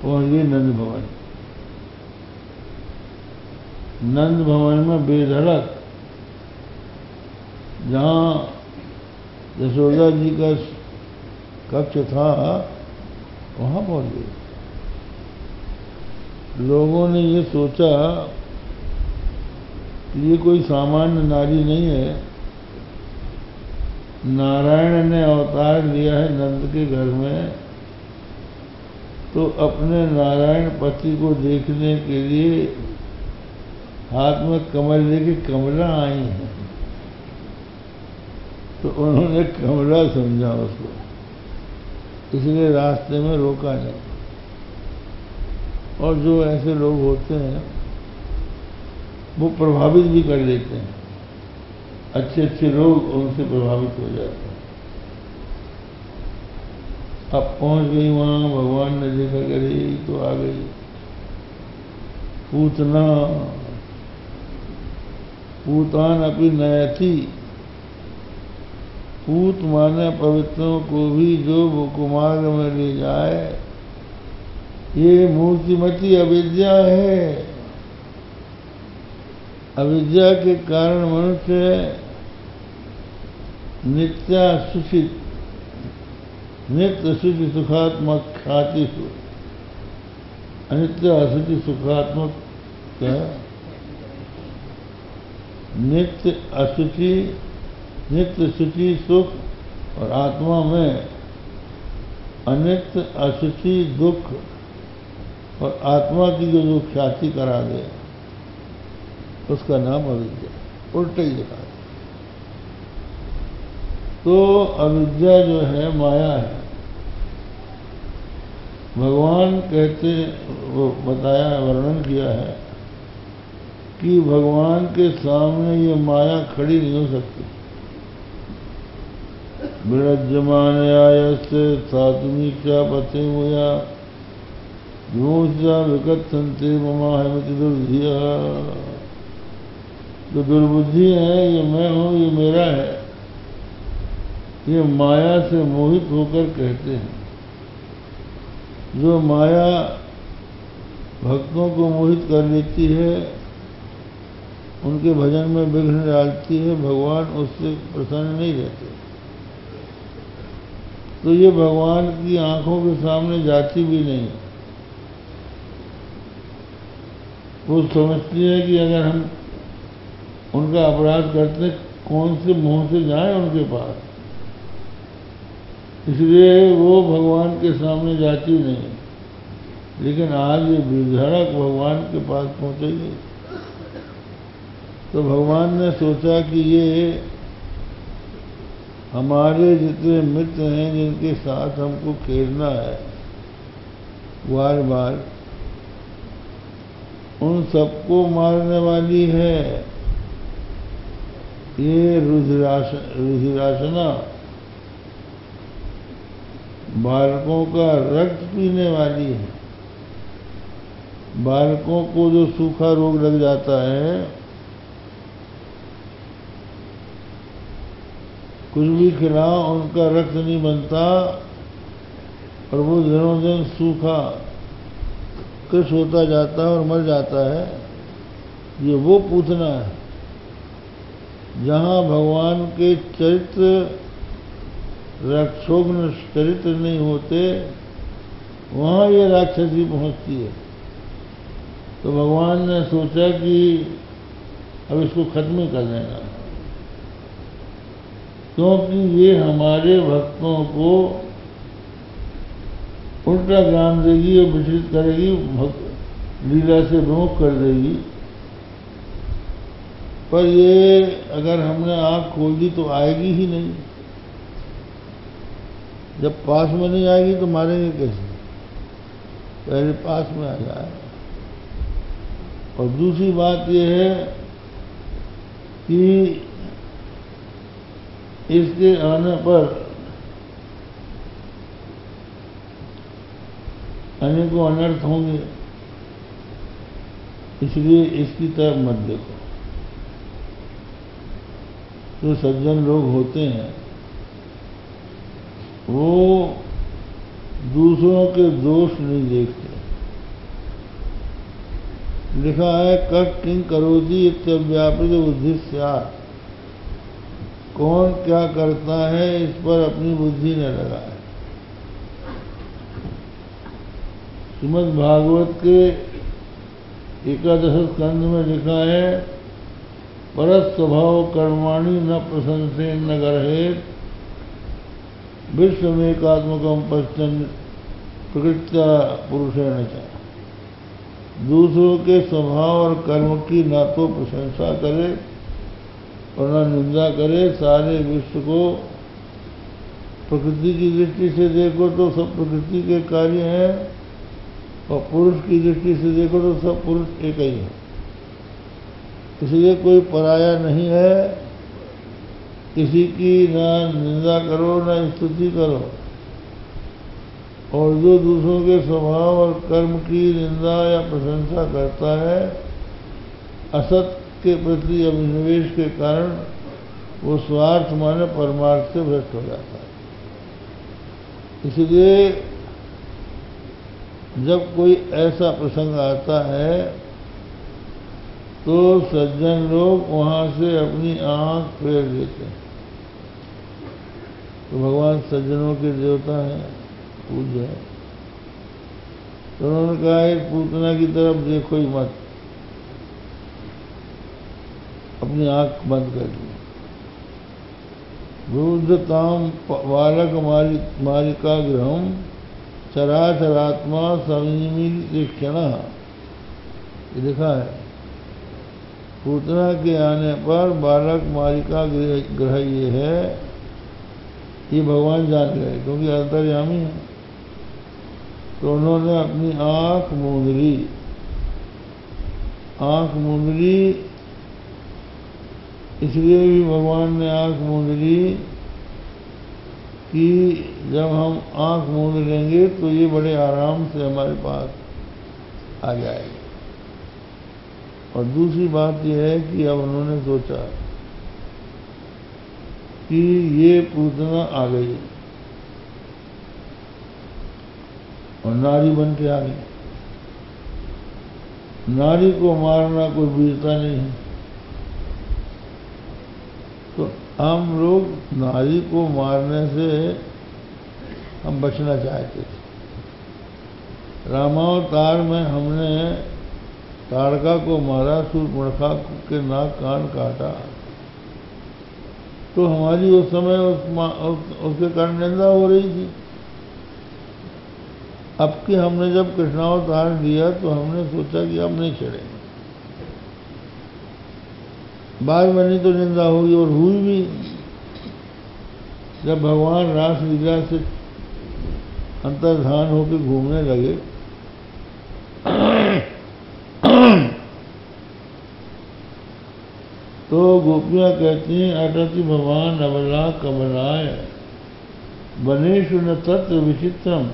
पहुंच गई नंद भवन। नंद भवन में बेधड़क जहाँ यशोदा जी का कक्ष था वहां पहुंच गई। लोगों ने ये सोचा कि ये कोई सामान्य नारी नहीं है, नारायण ने अवतार लिया है नंद के घर में, तो अपने नारायण पति को देखने के लिए हाथ में कमल लेके कमला आई है। तो उन्होंने कमला समझा उसको, इसलिए रास्ते में रोका नहीं। और जो ऐसे लोग होते हैं वो प्रभावित भी कर लेते हैं, अच्छे अच्छे लोग उनसे प्रभावित हो जाते हैं। अब पहुंच गई वहां, भगवान ने देखा करी तो आ गई पूतना, पूतान अपनी नयथी। पूत माने पवित्रों को भी जो कुमार्ग में ले जाए, ये मूर्तिमती अविद्या है। अविद्या के कारण मनुष्य नित्य शुचि सुखात्मक ख्याति, अनित्य अशुचि सुखात्मक क्या, नित्य अशुचि नित्य शुचि सुख और आत्मा में अनित्य अशुचि दुख और आत्मा की जो ख्याति करा दे उसका नाम अविद्या। उल्टा ही दिखा। तो अविद्या जो है माया है। भगवान कहते, वो बताया, वर्णन किया है कि भगवान के सामने ये माया खड़ी नहीं हो सकती। विरज्यमानयायस्य सात्विका पथे मुया विमोचा विकथन्ते ममाहमिति दुर्धिया। जो दुर्बुद्धि है, ये मैं हूँ, ये मेरा है, ये माया से मोहित होकर कहते हैं। जो माया भक्तों को मोहित कर लेती है, उनके भजन में विघ्न डालती है, भगवान उससे प्रसन्न नहीं रहते। तो ये भगवान की आंखों के सामने जाती भी नहीं। वो समझती है कि अगर हम उनका अपराध करते, कौन से मुंह से जाएं उनके पास, इसलिए वो भगवान के सामने जाती नहीं। लेकिन आज ये बेधड़क भगवान के पास पहुंचेगी। तो भगवान ने सोचा कि ये हमारे जितने मित्र हैं, जिनके साथ हमको खेलना है बार बार, उन सबको मारने वाली है ये रुधिरासना। बालकों का रक्त पीने वाली है। बालकों को जो सूखा रोग लग जाता है, कुछ भी खिलाओ उनका रक्त नहीं बनता और वो दिनों दिन सूखा कृष होता जाता है और मर जाता है। ये वो पूतना है जहाँ भगवान के चरित्र रक्षोग्न चरित्र नहीं होते, वहाँ ये राक्षसी पहुँचती है। तो भगवान ने सोचा कि अब इसको खत्म कर देना, क्योंकि ये हमारे भक्तों को उल्टा ज्ञान देगी और विचलित करेगी, लीला से विमुख कर देगी। पर ये अगर हमने आँख खोल दी तो आएगी ही नहीं। जब पास में नहीं आएगी तो मारेंगे कैसे? पहले पास में आ जाए। और दूसरी बात यह है कि इसके आने पर अनेकों अनर्थ होंगे, इसलिए इसकी तरफ मत देखो। जो सज्जन लोग होते हैं वो दूसरों के दोष नहीं देखते, लिखा है कक किंग करोति इत्यव्यापृत बुद्धि स्यात्। कौन क्या करता है इस पर अपनी बुद्धि न लगाए। श्रीमद् भागवत के 11 स्कंध में लिखा है परस स्वभाव कर्माणि न प्रशंसे न गर्हेत विश्वमेकात्मकम पश्चन प्रकृत्या पुरुषेण च। दूसरों के स्वभाव और कर्म की ना तो प्रशंसा करे और न निंदा करे। सारे विश्व को प्रकृति की दृष्टि से देखो तो सब प्रकृति के कार्य हैं और पुरुष की दृष्टि से देखो तो सब पुरुष एक ही है। इसलिए कोई पराया नहीं है। किसी की ना निंदा करो ना स्तुति करो। और जो दूसरों के स्वभाव और कर्म की निंदा या प्रशंसा करता है असत के प्रति अभिनिवेश के कारण वो स्वार्थ माने परमार्थ से भ्रष्ट हो जाता है। इसलिए जब कोई ऐसा प्रसंग आता है तो सज्जन लोग वहां से अपनी आंख फेर देते हैं। तो भगवान सज्जनों के देवता हैं, पूज्य है। तो उन्होंने कहा इस पूतना की तरफ देखो ही मत, अपनी आंख बंद कर ली। रुद्धताम बालक मालिका गृहम चराचरात्मा संयमीक्षण। ये लिखा है पूतना के आने पर बालक मालिका ग्रह ये है, ये भगवान जान गए क्योंकि अंतर्यामी है। तो उन्होंने अपनी आंख मूंद ली। आंख मूंद ली इसलिए भी भगवान ने आंख मूंद ली कि जब हम आंख मूंद लेंगे तो ये बड़े आराम से हमारे पास आ जाएगा। और दूसरी बात यह है कि अब उन्होंने सोचा कि ये पूतना आ गई और नारी बन के आ गई। नारी को मारना कोई वीरता नहीं है। तो हम लोग नारी को मारने से हम बचना चाहते थे। रामावतार में हमने ताड़का को मारा, शूर्पणखा के नाक कान काटा, तो हमारी उस समय उसके कारण निंदा हो रही थी। अब कि हमने जब कृष्णावतार लिया तो हमने सोचा कि अब नहीं छेड़ेंगे। बाद में नहीं तो निंदा होगी और हुई भी। जब भगवान रास लीला से अंतर्धान होकर घूमने लगे तो गोपियां कहती हैं अटति भगवान अबला कमलाय वनेषु न तत्र विचित्रम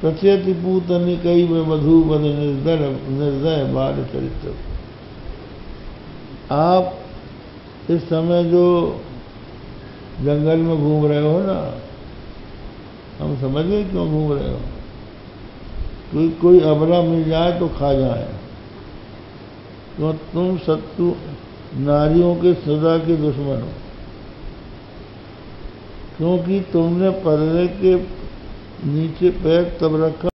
प्रत्यति पूतनी कई में मधुबन निर्दय बाल चरित्र। आप इस समय जो जंगल में घूम रहे हो ना, हम समझ गए क्यों घूम रहे हो। कोई अबला मिल जाए तो खा जाए। तो तुम शत्रु नारियों के सदा के दुश्मन हो, क्योंकि तुमने पर्दे के नीचे पैर तब रखा